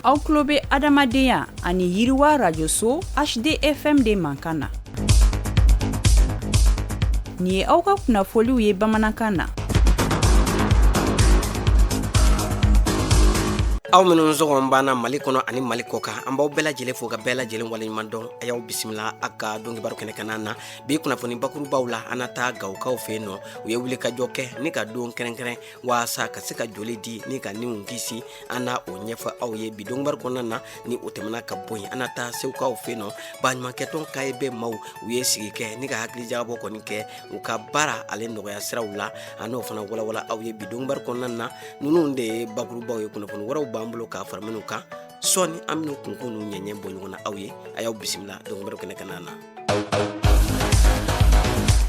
Aw tulo bɛ adamadenya ani yiriwa rajoso HDFM de mankan na. Nin ye aw ka kunnafoliw ye bamanankan na. Aw minnu sɔgɔn banna Mali kɔnɔ ani Mali kɔ kan an b'aw bɛɛ lajɛlen fo ka bɛɛ lajɛlen waleɲuman dɔn a y'aw bisimila a ka dɔnkibaru kɛnɛ kan na bi kunnafoni bakurubaw la an na taa Gawukaw fɛ yen nɔ u ye wuli kajɔ kɛ ni ka don kɛrɛnkɛrɛn waasa ka se ka joli di ni ka niw kisi an na o ɲɛfɔ aw ye bi dɔnkibaru kɔnɔna na ni o tɛmɛna ka bɔ yen an na taa Segukaw fɛ yen nɔ baɲumankɛtɔn KAEB maaw u ye sigi kɛ ni ka hakilijagabɔ kɔni kɛ u ka baara ale nɔgɔya siraw la an n'o fana walawala aw ye bi dɔnkibaru kɔnɔna na ninnu de ye bakurubaw ye kunnafoni wɛrɛw b'an bolo k'a fara minnu kan sɔɔni an bɛna kunkun n'u ɲɛɲɛ bɔ ɲɔgɔn na aw ye a y'aw bisimila dɔnkibaru kɛnɛ kan na.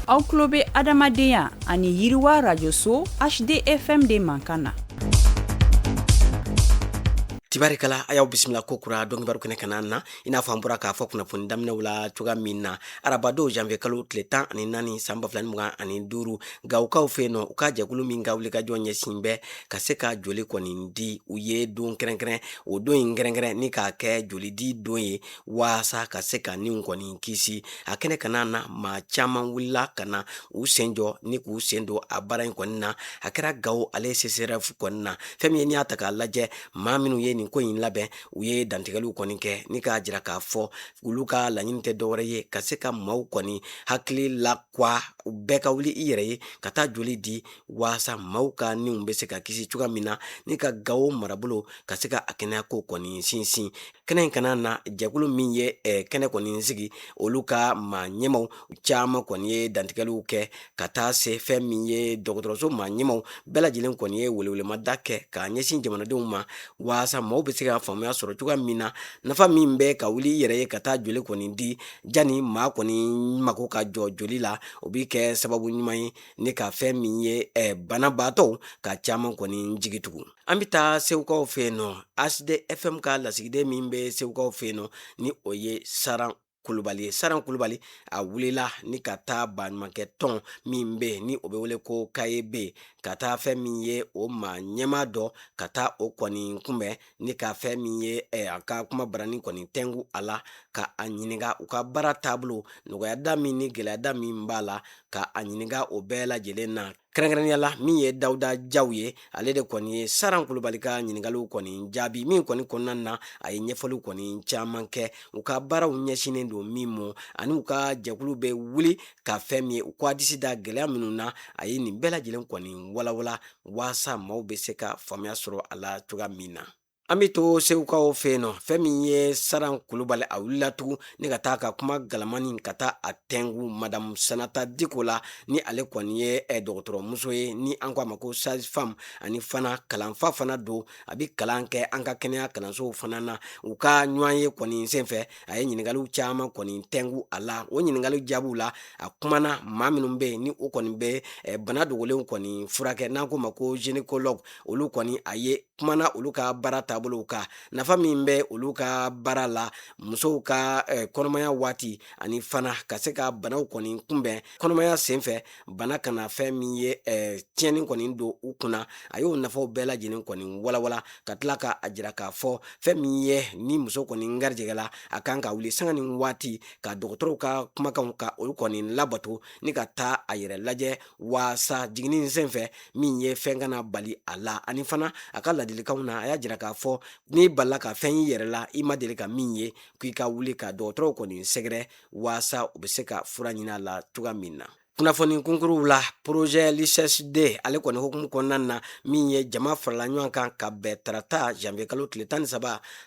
Aw tulo bɛ adamadenya ani yiriwa rajoso HDFM de mankan na. Tibarikala a y'aw bisimila ko kura dɔnkibaru kɛnɛ kan na i n'a fɔ an bɔra k'a fɔ kunnafoni daminɛw la cogoya min na arabadon janvier kalo tile 14 san 2025 Gawukaw fɛ yen nɔ u ka jɛkulu min ka wulikajɔ ɲɛsin bɛ ka se ka joli kɔni di u ye don kɛrɛnkɛrɛn o don in kɛrɛnkɛrɛn ni k'a kɛ joli di don ye waasa ka se ka niw kɔni kisi a kɛnɛ kan na maa caman wulila ka na u sen jɔ ni k'u sen don a baara in kɔni na a kɛra Gawo ale CCRF kɔni na fɛn min ye n'i y'a ta k'a lajɛ maa minnu ye nin ko in labɛn u ye dantigɛliw kɔni kɛ ni k'a jira k'a fɔ olu ka laɲini tɛ dɔwɛrɛ ye ka se ka maaw kɔni hakili lakwa u bɛɛ ka wuli i yɛrɛ ye ka taa joli di waasa maaw ka niw bɛ se ka kisi cogoya min na ni ka Gawo marabolo ka se ka a kɛnɛyako kɔni sinsin kɛnɛ in kana na jɛkulu min ye kɛnɛ kɔni sigi olu ka maa ɲɛmaw caman kɔni ye dantigɛliw kɛ ka taa se fɛn min ye dɔgɔtɔrɔso maa ɲɛmaw bɛɛ lajɛlen kɔni ye welewelemada kɛ k'a ɲɛsin jamanadenw ma waasa maaw bɛ se ka faamuya sɔrɔ cogoya min na nafa min bɛ ka wuli i yɛrɛ ye ka taa joli kɔni di jani maa kɔni mako ka jɔ joli la o bi kɛ sababu ɲuman ye ni ka fɛn min ye banabaatɔw ka caman kɔni jigi tugu an bɛ taa Segukaw fɛ yen nɔ HDFM ka lasigiden min bɛ Segukaw fɛ yen nɔ ni o ye Saran Kulubali a wulila ni ka taa baɲumankɛ tɔn min bɛ ni o bɛ wele ko KAEB ka taa fɛn min ye o maa ɲɛma dɔ ka taa o kɔni kunbɛn ni ka fɛn min ye a ka kuma barani kɔni tɛngu a la ka a ɲininka u ka baara taabolo nɔgɔyada min ni gɛlɛyada min b'a la ka a ɲininka o bɛɛ lajɛlen na kɛrɛnkɛrɛnnenya la min ye Dawuda Jaw ye ale de kɔni ye Saran Kulubali ka ɲininkaliw kɔni jaabi min kɔni kɔnɔna na a ye ɲɛfɔliw kɔni caman kɛ u ka baaraw ɲɛsinnen don min mɔ ani u ka jɛkulu bɛ wuli ka fɛn min ye u k'a disi da gɛlɛya minnu na a ye nin bɛɛ lajɛlen kɔni walawala waasa maaw bɛ se ka faamuya sɔrɔ a la cogoya min na. An bɛ to Segukaw fɛ yen nɔ fɛn min ye Saran Kulubali a wulila tugun ni ka taa ka kuma galamani ka taa a tɛngu Madame Sanata Diko la ni ale kɔni ye dɔgɔtɔrɔmuso ye ni an ko a ma ko sage-femme ani fana kalanfa fana don a bɛ kalan kɛ an ka kɛnɛya kalansow fana na u ka ɲɔgɔn ye kɔni senfɛ a ye ɲininkaliw caman kɔni tɛngu a la o ɲininkaliw jaabiw la a kumana maa minnu bɛ yen ni o kɔni bɛ bana dogolenw kɔni furakɛ n'an ko ma ko gynécologue olu kɔni a ye kumana olu ka baara taabolow kan nafa min bɛ olu ka baara la musow ka kɔnɔmaya waati ani fana ka se ka banaw kɔni kunbɛn kɔnɔmaya senfɛ bana kana fɛn min ye tiɲɛni kɔni don u kunna a y'o nafaw bɛɛ lajɛlen kɔni walawala ka tila ka a jira k'a fɔ fɛn min ye ni muso kɔni garijɛgɛla a kan ka wuli sanga ni waati ka dɔgɔtɔrɔw ka kumakanw ka olu kɔni labato ni ka taa a yɛrɛ lajɛ waasa jiginni senfɛ min ye fɛn kana bali a la ani fana a ka ladilikanw na a y'a jira k'a fɔ n'i balila ka fɛn y'i yɛrɛ la i ma deli ka min ye k'i ka wuli ka dɔgɔtɔrɔw kɔni sɛgɛrɛ waasa u bɛ se ka fura ɲini a la cogoya min na. Kunnafoni kunkuruw la projet LICHD ale kɔni hukumu kɔnɔna na min ye jama farala ɲɔgɔn kan ka bɛn tarata janvier kalo tile 13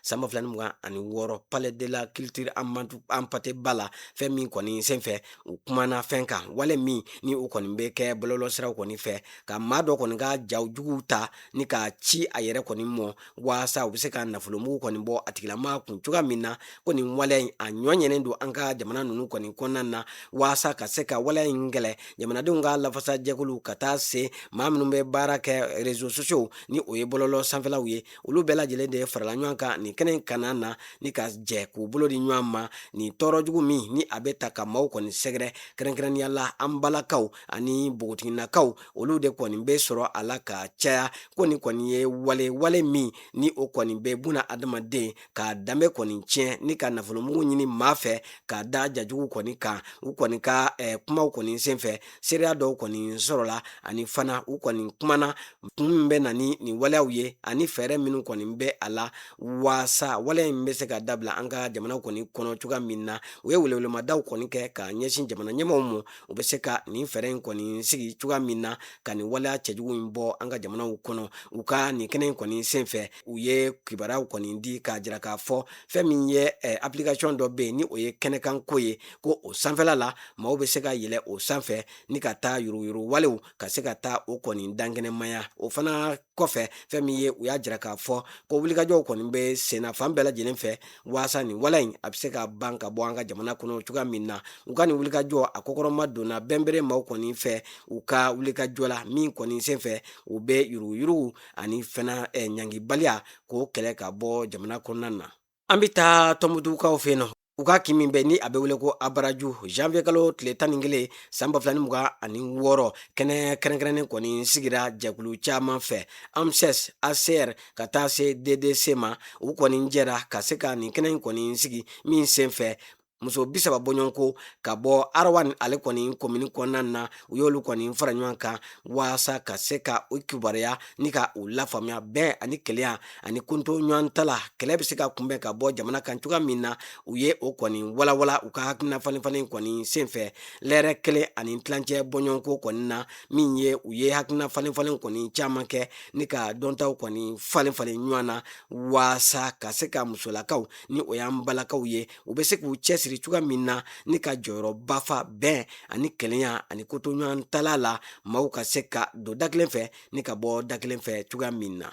san 2026 Palais de la Culture en Pateba la fɛn min kɔni senfɛ u kumana fɛn kan wale min ni u kɔni bɛ kɛ bɔlɔlɔsiraw kɔni fɛ ka maa dɔ kɔni ka jaw juguw ta ni k'a ci a yɛrɛ kɔni mɔ waasa u bɛ se ka nafolomugu kɔni bɔ a tigilamaa kun cogoya min na ko nin waleya in a ɲɔɲɛnen don an ka jamana ninnu kɔni kɔnɔna na waasa ka se ka waleya in gɛlɛ jamanadenw ka lafasa jɛkulu ka taa se maa minnu bɛ baara kɛ réseaux sociaux ni o ye bɔlɔlɔ sanfɛlaw ye olu bɛɛ lajɛlen de farala ɲɔgɔn kan nin kɛnɛ kana na ni ka jɛ k'u bolo di ɲɔgɔn ma ni tɔɔrɔ jugu min ni a bɛ ta ka maaw kɔni sɛgɛrɛ kɛrɛnkɛrɛnnenya la an balakaw ani bogotiginakaw olu de kɔni bɛ sɔrɔ a la ka caya ko nin kɔni ye wale min ni o kɔni bɛ buna adamaden ka danbe kɔni tiɲɛ ni ka nafolomugu ɲini maa fɛ ka da jajugu kɔni kan u kɔni ka kumaw kɔni senfɛ seereya dɔw kɔni sɔrɔla ani fana u kɔni kumana kun min bɛ na ni nin waleyaw ye ani fɛɛrɛ minnu kɔni bɛ a la waasa waleya in bɛ se ka dabila an ka jamana kɔni kɔnɔ cogoya min na u ye welewelemadaw kɔni kɛ ka ɲɛsin jamana ɲɛmaaw ma u bɛ se ka nin fɛɛrɛ in kɔni sigi cogoya min na ka nin waleya cɛjugu in bɔ an ka jamanaw kɔnɔ u ka nin kɛnɛ in kɔni senfɛ u ye kibaruyaw kɔni di k'a jira k'a fɔ fɛn min ye application dɔ bɛ yen ni o ye kɛnɛkanko ye ko o sanfɛla la maaw bɛ se ka yɛlɛ o sanfɛ ni ka taa yuruguyurugu walew ka se ka taa o kɔni dankɛnɛmaya o fana kɔfɛ fɛn min ye u y'a jira k'a fɔ ko wulikajɔw kɔni bɛ senna fan bɛɛ lajɛlen fɛ waasa nin waleya in a bɛ se ka ban ka bɔ an ka jamana kɔnɔ cogoya min na u ka nin wulikajɔ a kɔkɔrɔma donna bɛnbɛrɛ maaw kɔni fɛ u ka wulikajɔ la min kɔni senfɛ u bɛ yuruguyurugu ani fana ɲangibaliya k'o kɛlɛ ka bɔ jamana kɔnɔna na an bɛ taa tɔnbutukaw fɛ yen nɔ u ka kin min bɛ ni a bɛ wele ko abaraju janvier kalo tile 11 san 2026 kɛnɛ kɛrɛnkɛrɛnnen kɔni sigira jɛkulu caman fɛ AMSES ACR ka taa se DDC ma u kɔni jɛra ka se ka nin kɛnɛ in kɔni sigi min senfɛ muso 30 bɔɲɔgɔnko ka bɔ Arawan ale kɔni komini kɔnɔna na u y'olu kɔni fara ɲɔgɔn kan waasa ka se ka u kibaruya ni ka u lafaamuya bɛn ani kɛlɛya ani kunto ɲɔgɔn ta la kɛlɛ bɛ se ka kunbɛn ka bɔ jamana kan cogoya min na u ye o kɔni walawala u ka hakilina falenfalen kɔni senfɛ lɛrɛ kelen ani tilancɛ bɔɲɔgɔnko kɔni na min ye u ye hakilina falenfalen kɔni caman kɛ ni ka dɔntaw kɔni falenfalen ɲɔgɔn na waasa ka se ka musolakaw ni o y'an balakaw ye u bɛ se k'u cɛ siri cogoya min na ni ka jɔyɔrɔba fa bɛn ani kɛlɛya ani koto ɲɔgɔn tala la maaw ka se ka don da kelen fɛ ni ka bɔ da kelen fɛ cogoya min na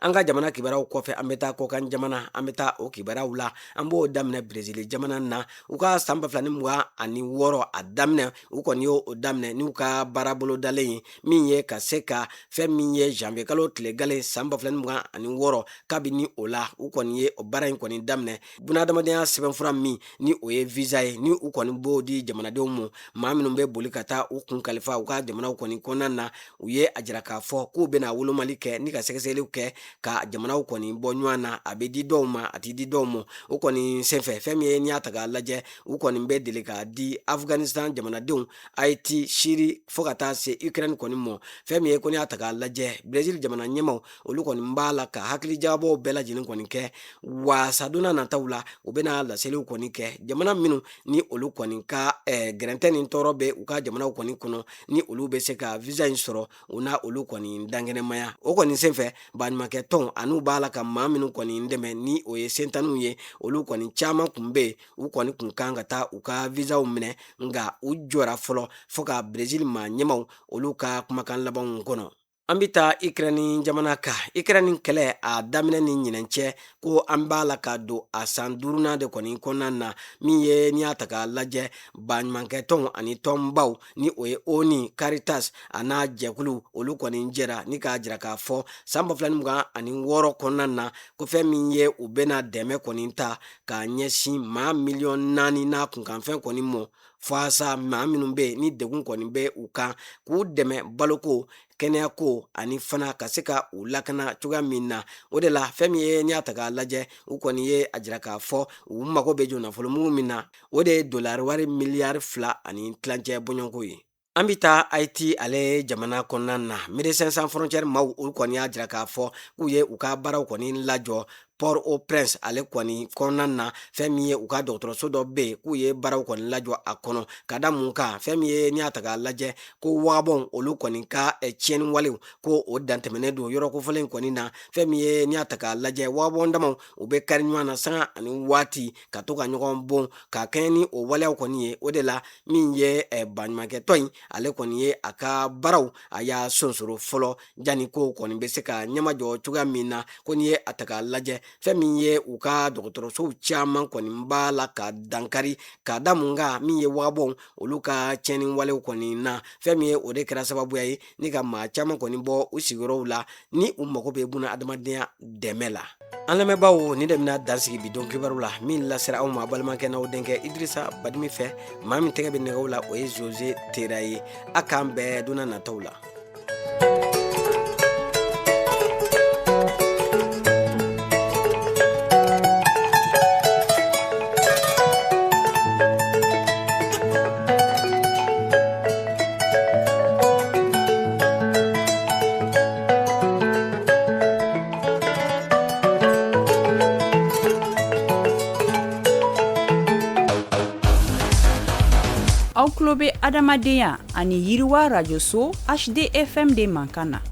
an ka jamana kibaruyaw kɔfɛ an bɛ taa kɔkan jamana an bɛ taa o kibaruyaw la an b'o daminɛ Brésil jamana na u ka san 2026 a daminɛ u kɔni y'o daminɛ n'u ka baarabolo dalen ye min ye ka se ka fɛn min ye janvier kalo tile gale san 2026 kabini o la u kɔni ye o baara in kɔni daminɛ bunadamadenya sɛbɛnfura min ni o ye visa ye ni u kɔni b'o di jamanadenw ma maa minnu bɛ boli ka taa u kun kalifa u ka jamanaw kɔni kɔnɔna na u ye a jira k'a fɔ k'u bɛna wolomali kɛ ni ka sɛgɛsɛgɛliw kɛ ka jamanaw kɔni bɔ ɲɔgɔn na a bɛ di dɔw ma a tɛ di dɔw ma o kɔni senfɛ fɛn min ye n'i y'a ta k'a lajɛ u kɔni bɛ deli k'a di Afghanistan jamanadenw Haïti Syrie fo ka taa se Ukraine kɔni ma fɛn min ye ko n'i y'a ta k'a lajɛ Brésil jamana ɲɛmaaw olu kɔni b'a la ka hakilijagabɔw bɛɛ lajɛlen kɔni kɛ waasa donna nataw la u bɛna laseliw kɔni kɛ jamana minnu ni olu kɔni ka gɛrɛntɛ ni tɔɔrɔ bɛ u ka jamanaw kɔni kɔnɔ ni olu bɛ se ka visa in sɔrɔ u na olu kɔni dankɛnɛmaya o kɔni senfɛ baɲumankɛ tɔn an'u b'a la ka maa minnu kɔni dɛmɛ ni o ye sentanniw ye olu kɔni caman kun bɛ yen u kɔni kun kan ka taa u ka visaw minɛ nka u jɔra fɔlɔ fo ka Brésil maa ɲɛmaw olu ka kumakan labanw kɔnɔ an bɛ taa Ukraine jamana kan Ukraine kɛlɛ a daminɛ ni ɲinɛn cɛ ko an b'a la ka don a san 5nan de kɔni kɔnɔna na min ye n'i y'a ta k'a lajɛ baɲumankɛ tɔn ani tɔnbaw ni o ye ONU Caritas a n'a jɛkulu olu kɔni jɛra ni k'a jira k'a fɔ san 2026 kɔnɔna na ko fɛn min ye u bɛna dɛmɛ kɔni ta k'a ɲɛsin maa 4,000,000 n'a kunkanfɛn kɔni mɔ faasa maa minnu bɛ yen ni degun kɔni bɛ u kan k'u dɛmɛ baloko kɛnɛyako ani fana ka se ka u lakana cogoya min na o de la fɛn min ye n'i y'a ta k'a lajɛ u kɔni ye a jira k'a fɔ u mago bɛ jɔ nafolomugu min na o de ye dolari wari miliyari 2 ani tilancɛ bɔɲɔgɔnko ye an bɛ taa Haïti ale jamana kɔnɔna na Médecins Sans Frontières maaw olu kɔni y'a jira k'a fɔ k'u ye u ka baaraw kɔni lajɔ Port-au-Prince ale kɔni kɔnɔna na fɛn min ye u ka dɔgɔtɔrɔso dɔ bɛ yen k'u ye baaraw kɔni lajɔ a kɔnɔ ka da mun kan fɛn min ye n'i y'a ta k'a lajɛ ko wagabɔn olu kɔni ka tiɲɛni walew ko o dantɛmɛnen don yɔrɔ kofɔlen kɔni na fɛn min ye n'i y'a ta k'a lajɛ wagabɔn damaw u bɛ kari ɲɔgɔn na sanga ani waati ka to ka ɲɔgɔn bon ka kɛɲɛ ni o waleyaw kɔni ye o de la min ye baɲumankɛ tɔn in ale kɔni ye a ka baaraw a y'a sonsoro fɔlɔ janni ko kɔni bɛ se ka ɲɛmajɔ cogoya min na ko n'i ye a ta k'a lajɛ fɛn min ye u ka dɔgɔtɔrɔsow caaman kɔni b'a la ka dankari ka da mun ka min ye wagabɔw olu ka cɛni walew kɔni na fɛn min ye o de kɛra sababuya ye ni ka maa caaman kɔni bɔ u sigiyɔrɔw la ni u mago bɛ buna adamadenya dɛmɛ la. An lamɛnbaaw ni de bɛna dansigi bi don kibaru la min lasera aw ma balimakɛ n'aw denkɛ Idrissa Badimi fɛ maa min tɛgɛ bɛ nɛgɛw la o ye Jose Tera ye a k'an bɛɛ donna nataw la. Aw tulo bɛ adamadenya ani yiriwa rajoso HDFM de mankan na.